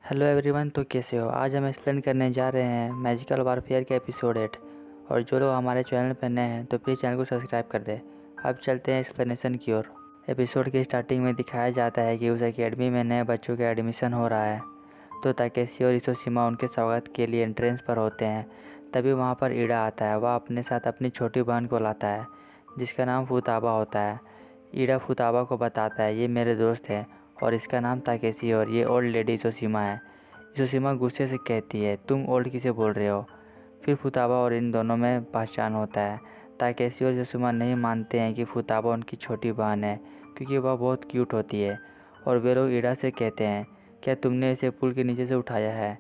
Hello everyone, तो कैसे हो। आज हम एक्सप्लेन करने जा रहे हैं मैजिकल वारफेयर के एपिसोड 8। और जो लोग हमारे चैनल पर नए हैं तो प्लीज़ चैनल को सब्सक्राइब कर दें। अब चलते हैं एक्सप्लेनेशन की ओर। एपिसोड की स्टार्टिंग में दिखाया जाता है कि उस एकेडमी में नए बच्चों का एडमिशन हो रहा है, तो ताकेशी और इसोशिमा उनके स्वागत के लिए एंट्रेंस पर होते हैं। तभी वहाँ पर ईडा आता है। वह अपने साथ अपनी छोटी बहन को लाता है जिसका नाम फुताबा होता है। ईडा फुताबा को बताता है, ये मेरे दोस्त हैं और इसका नाम ताकेशी और ये ओल्ड लेडी इसोशिमा है। इसोशिमा गुस्से से कहती है, तुम ओल्ड किसे बोल रहे हो। फिर फुताबा और इन दोनों में पहचान होता है। ताकेशी और इसोशिमा नहीं मानते हैं कि फुताबा उनकी छोटी बहन है क्योंकि वह बहुत क्यूट होती है। और वे लोग ईडा से कहते हैं, क्या तुमने इसे पुल के नीचे से उठाया है।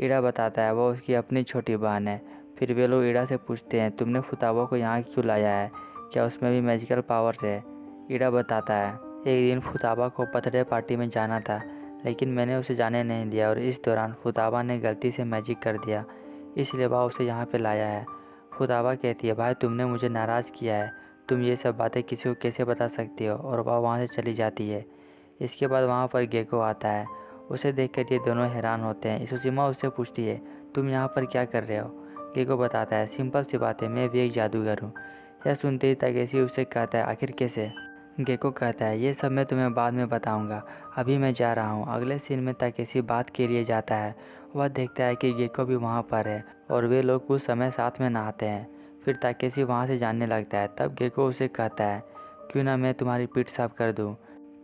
ईडा बताता है वह उसकी अपनी छोटी बहन है। फिर वे लोग ईडा से पूछते हैं, तुमने फुताबा को यहाँ क्यों लाया है, क्या उसमें भी मैजिकल पावर्स है। ईडा बताता है, एक दिन फुताबा को बर्थडे पार्टी में जाना था लेकिन मैंने उसे जाने नहीं दिया और इस दौरान फुताबा ने गलती से मैजिक कर दिया, इसलिए वह उसे यहाँ पे लाया है। फुताबा कहती है, भाई तुमने मुझे नाराज़ किया है, तुम ये सब बातें किसी को कैसे बता सकती हो। और वह वहाँ से चली जाती है। इसके बाद वहाँ पर गेको आता है। उसे देखकर ये दोनों हैरान होते हैं। इसोशिमा उससे पूछती है, तुम यहाँ पर क्या कर रहे हो। गेको बताता है, सिंपल सी बात है, मैं भी एक जादूगर हूँ। यह सुनते ही ताकेशी उससे कहता है, आखिर कैसे। गेको कहता है, ये सब मैं तुम्हें बाद में बताऊंगा, अभी मैं जा रहा हूँ। अगले सीन में ताकेशी बात के लिए जाता है। वह देखता है कि गेको भी वहाँ पर है और वे लोग कुछ समय साथ में नहाते हैं। फिर ताकेशी वहाँ से जाने लगता है। तब गेको उसे कहता है, क्यों ना मैं तुम्हारी पीठ साफ कर दूँ।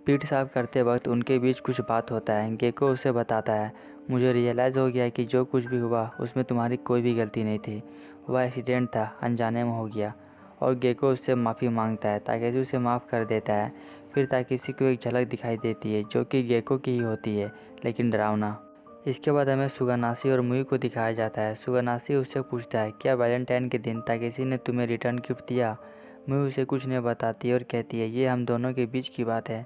पीठ साफ करते वक्त उनके बीच कुछ बात होता है। गेको उसे बताता है, मुझे रियलाइज़ हो गया कि जो कुछ भी हुआ उसमें तुम्हारी कोई भी गलती नहीं थी, वह एक्सीडेंट था, अनजाने में हो गया। और गेको उससे माफ़ी मांगता है। ताकेशी उसे माफ़ कर देता है। फिर ताकेशी को एक झलक दिखाई देती है जो कि गेको की ही होती है, लेकिन डरावना। इसके बाद हमें सुगानाशी और मुई को दिखाया जाता है। सुगानाशी उससे पूछता है, क्या वैलेंटाइन के दिन ताकेशी ने तुम्हें रिटर्न गिफ्ट दिया। मुई उसे कुछ नहीं बताती और कहती है, ये हम दोनों के बीच की बात है।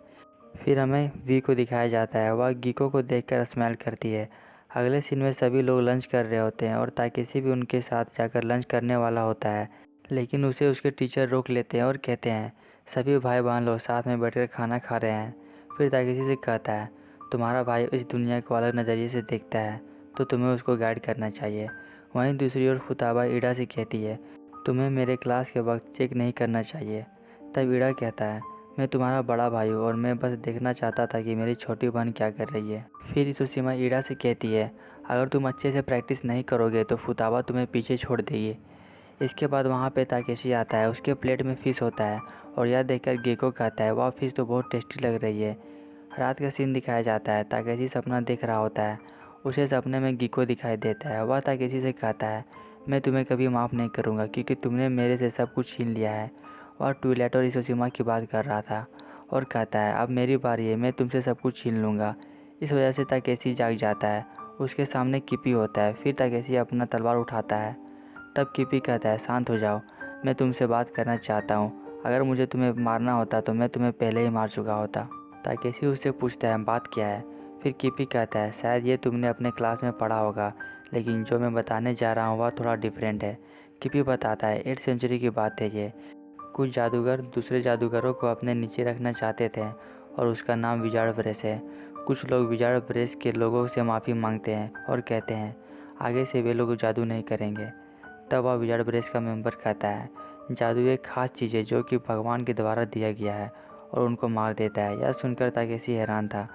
फिर हमें वी को दिखाया जाता है। वह गिको को देखकर स्माइल करती है। अगले सीन में सभी लोग लंच कर रहे होते हैं और ताकेशी भी उनके साथ जाकर लंच करने वाला होता है, लेकिन उसे उसके टीचर रोक लेते हैं और कहते हैं, सभी भाई बहन लोग साथ में बैठकर खाना खा रहे हैं। फिर ताकेशी से कहता है, तुम्हारा भाई इस दुनिया को अलग नज़रिए से देखता है तो तुम्हें उसको गाइड करना चाहिए। वहीं दूसरी ओर फुताबा ईडा से कहती है, तुम्हें मेरे क्लास के वक्त चेक नहीं करना चाहिए। तब ईडा कहता है, मैं तुम्हारा बड़ा भाई हूँ और मैं बस देखना चाहता था कि मेरी छोटी बहन क्या कर रही है। फिर इसोशिमा ईडा से कहती है, अगर तुम अच्छे से प्रैक्टिस नहीं करोगे तो फुताबा तुम्हें पीछे छोड़ देगी। इसके बाद वहाँ पे ताकेशी आता है। उसके प्लेट में फ़िश होता है और यह देखकर गेको कहता है, वह फ़िश तो बहुत टेस्टी लग रही है। रात का सीन दिखाया जाता है। ताकेशी सपना देख रहा होता है। उसे सपने में गिको दिखाई देता है। वह ताकेशी से कहता है, मैं तुम्हें कभी माफ़ नहीं करूँगा क्योंकि तुमने मेरे से सब कुछ छीन लिया है। वह ट्विलाइट और इसोशिमा की बात कर रहा था और कहता है, अब मेरी बारी है, मैं तुमसे सब कुछ छीन लूँगा। इस वजह से ताकेशी जाग जाता है। उसके सामने किपी होता है। फिर ताकेशी अपना तलवार उठाता है। तब किपी कहता है, शांत हो जाओ, मैं तुमसे बात करना चाहता हूँ। अगर मुझे तुम्हें मारना होता तो मैं तुम्हें पहले ही मार चुका होता। ताकेशी उससे पूछता है, बात क्या है। फिर किपी कहता है, शायद ये तुमने अपने क्लास में पढ़ा होगा, लेकिन जो मैं बताने जा रहा हूँ वह थोड़ा डिफरेंट है। किपी बताता है, 8th सेंचुरी की बात है ये। कुछ जादूगर दूसरे जादूगरों को अपने नीचे रखना चाहते थे और उसका नाम विजार्ड ब्रेस है। कुछ लोग विजार्ड ब्रेस के लोगों से माफ़ी मांगते हैं और कहते हैं, आगे से वे लोग जादू नहीं करेंगे। तब वह विजार्ड ब्रेस का मेंबर कहता है, जादू एक खास चीज़ है जो कि भगवान के द्वारा दिया गया है और उनको मार देता है। यह सुनकर ताकेशी हैरान था।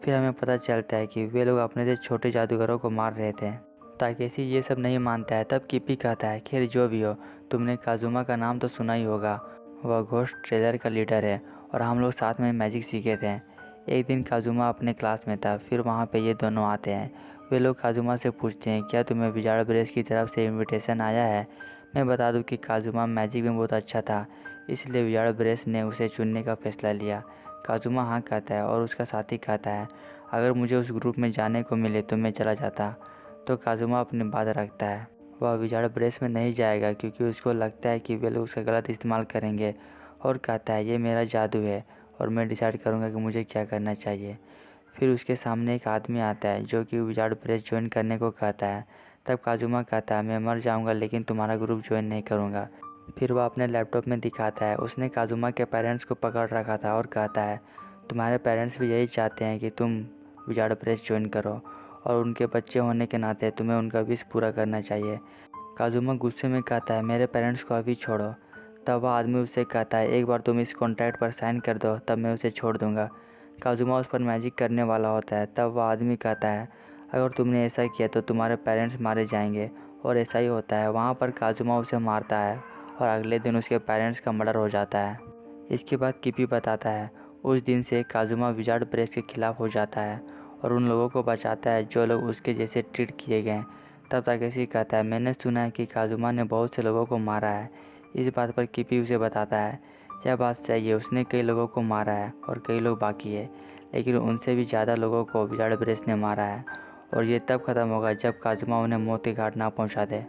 फिर हमें पता चलता है कि वे लोग अपने से छोटे जादूगरों को मार रहे थे। ताकेशी ये सब नहीं मानता है। तब किपी कहता है, खैर जो भी हो, तुमने काजुमा का नाम तो सुना ही होगा। वह घोस्ट ट्रेलर का लीडर है और हम लोग साथ में मैजिक सीखे थे। एक दिन काजुमा अपने क्लास में था। फिर वहाँ पे ये दोनों आते हैं। वे लोग काजुमा से पूछते हैं, क्या तुम्हें विजार्ड ब्रेस की तरफ से इनविटेशन आया है। मैं बता दूं कि काजुमा मैजिक में बहुत अच्छा था, इसलिए विजार्ड ब्रेस ने उसे चुनने का फैसला लिया। काजुमा हाँ कहता है और उसका साथी कहता है, अगर मुझे उस ग्रुप में जाने को मिले तो मैं चला जाता। तो काजुमा अपनी बात रखता है। वह विजार्ड ब्रेस में नहीं जाएगा क्योंकि उसको लगता है कि वे लोग उसका गलत इस्तेमाल करेंगे और कहता है, ये मेरा जादू है और मैं डिसाइड करूँगा कि मुझे क्या करना चाहिए। फिर उसके सामने एक आदमी आता है जो कि विजार्ड ब्रेस ज्वाइन करने को कहता है। तब काजुमा कहता है, मैं मर जाऊंगा लेकिन तुम्हारा ग्रुप ज्वाइन नहीं करूंगा। फिर वह अपने लैपटॉप में दिखाता है, उसने काजुमा के पेरेंट्स को पकड़ रखा था और कहता है, तुम्हारे पेरेंट्स भी यही चाहते हैं कि तुम विजार्ड ब्रेस ज्वाइन करो। और उनके बच्चे होने के नाते तुम्हें उनका विश पूरा करना चाहिए। काजुमा गुस्से में कहता है, मेरे पेरेंट्स को अभी छोड़ो। तब वह आदमी उससे कहता है, एक बार तुम इस कॉन्ट्रैक्ट पर साइन कर दो तब मैं उसे छोड़ दूँगा। काजुमा उस पर मैजिक करने वाला होता है। तब वह आदमी कहता है, अगर तुमने ऐसा किया तो तुम्हारे पेरेंट्स मारे जाएंगे। और ऐसा ही होता है। वहाँ पर काजुमा उसे मारता है और अगले दिन उसके पेरेंट्स का मर्डर हो जाता है। इसके बाद किपी बताता है, उस दिन से काजुमा विजार्ड प्रेस के खिलाफ हो जाता है और उन लोगों को बचाता है जो लोग उसके जैसे ट्रीट किए गए। तब ताकेशी कहता है, मैंने सुना है कि काजुमा ने बहुत से लोगों को मारा है। इस बात पर किपी उसे बताता है, यह बात सही है, उसने कई लोगों को मारा है और कई लोग बाकी है, लेकिन उनसे भी ज़्यादा लोगों को विजार्ड प्रेस ने मारा है और ये तब ख़त्म होगा जब काजुमा उन्हें मौत के घाट ना पहुँचा दे।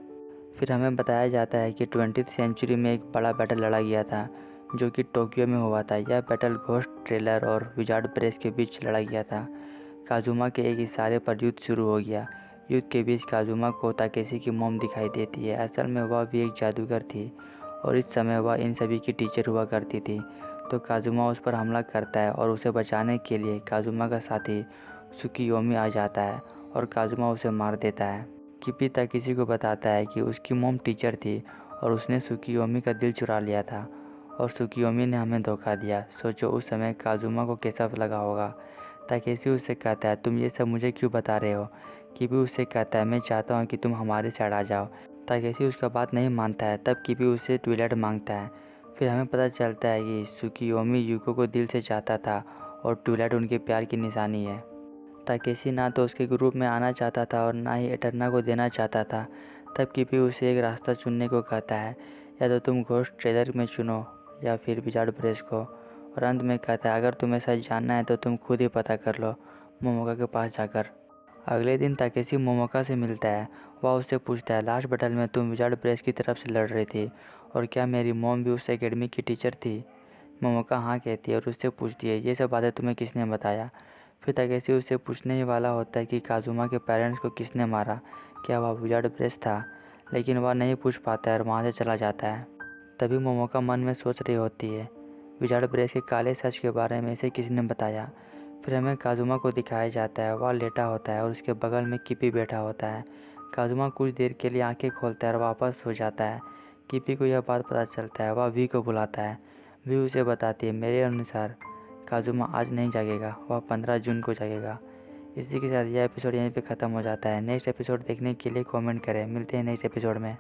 फिर हमें बताया जाता है कि 20वीं सेंचुरी में एक बड़ा बैटल लड़ा गया था जो कि टोक्यो में हुआ था। यह बैटल घोस्ट ट्रेलर और विजार्ड प्रेस के बीच लड़ा गया था। काजुमा के एक इशारे पर युद्ध शुरू हो गया। युद्ध के बीच काजुमा को ताकेशी की मॉम दिखाई देती है। असल में वह भी एक जादूगर थी और इस समय वह इन सभी की टीचर हुआ करती थी। तो काजुमा उस पर हमला करता है और उसे बचाने के लिए काजुमा का साथी सुकियोमी आ जाता है और काजुमा उसे मार देता है। किपी ताकेशी को बताता है कि उसकी मॉम टीचर थी और उसने सुकियोमी का दिल चुरा लिया था और सुकियोमी ने हमें धोखा दिया। सोचो उस समय काजुमा को कैसा लगा होगा। ताकेशी उससे कहता है, तुम ये सब मुझे क्यों बता रहे हो। किपी उससे कहता है, मैं चाहता हूँ कि तुम हमारे साइड आ जाओ। ताकेशी उसका बात नहीं मानता है। तब किपी उससे ट्विलाइट मांगता है। फिर हमें पता चलता है कि सुकियोमी यूको को दिल से चाहता था और ट्विलाइट उनके प्यार की निशानी है। ताकेशी ना तो उसके ग्रुप में आना चाहता था और ना ही एटर्ना को देना चाहता था। तब किपी उसे एक रास्ता चुनने को कहता है, या तो तुम घोस्ट ट्रेलर में चुनो या फिर विजार्ड प्रेस को। और अंत में कहता है, अगर तुम्हें सच जानना है तो तुम खुद ही पता कर लो मोमोका के पास जाकर। अगले दिन ताकेशी मोमोका से मिलता है। वह उससे पूछता है, लास्ट बैटल में तुम विजार्ड प्रेस की तरफ से लड़ रही थी और क्या मेरी मॉम भी उस एकेडमी की टीचर थी। मोमोका हाँ कहती है और उससे पूछती है, ये सब बातें तुम्हें किसने बताया। फिर ताकेशी उससे पूछने ही वाला होता है कि काजुमा के पेरेंट्स को किसने मारा, क्या वह विजार्ड प्रेस था, लेकिन वह नहीं पूछ पाता है और वहाँ से चला जाता है। तभी मोमोका मन में सोच रही होती है, विजार्ड प्रेस के काले सच के बारे में इसे किसने बताया। फिर हमें काजुमा को दिखाया जाता है। वह लेटा होता है और उसके बगल में किपी बैठा होता है। काजुमा कुछ देर के लिए आंखें खोलता है और वापस सो जाता है। किपी को यह बात पता चलता है। वह वी को बुलाता है। वी उसे बताती है, मेरे अनुसार काजुमा आज नहीं जागेगा, वह 15 जून को जागेगा। इसी के साथ यह एपिसोड यहीं पे ख़त्म हो जाता है। नेक्स्ट एपिसोड देखने के लिए कमेंट करें। मिलते हैं नेक्स्ट एपिसोड में।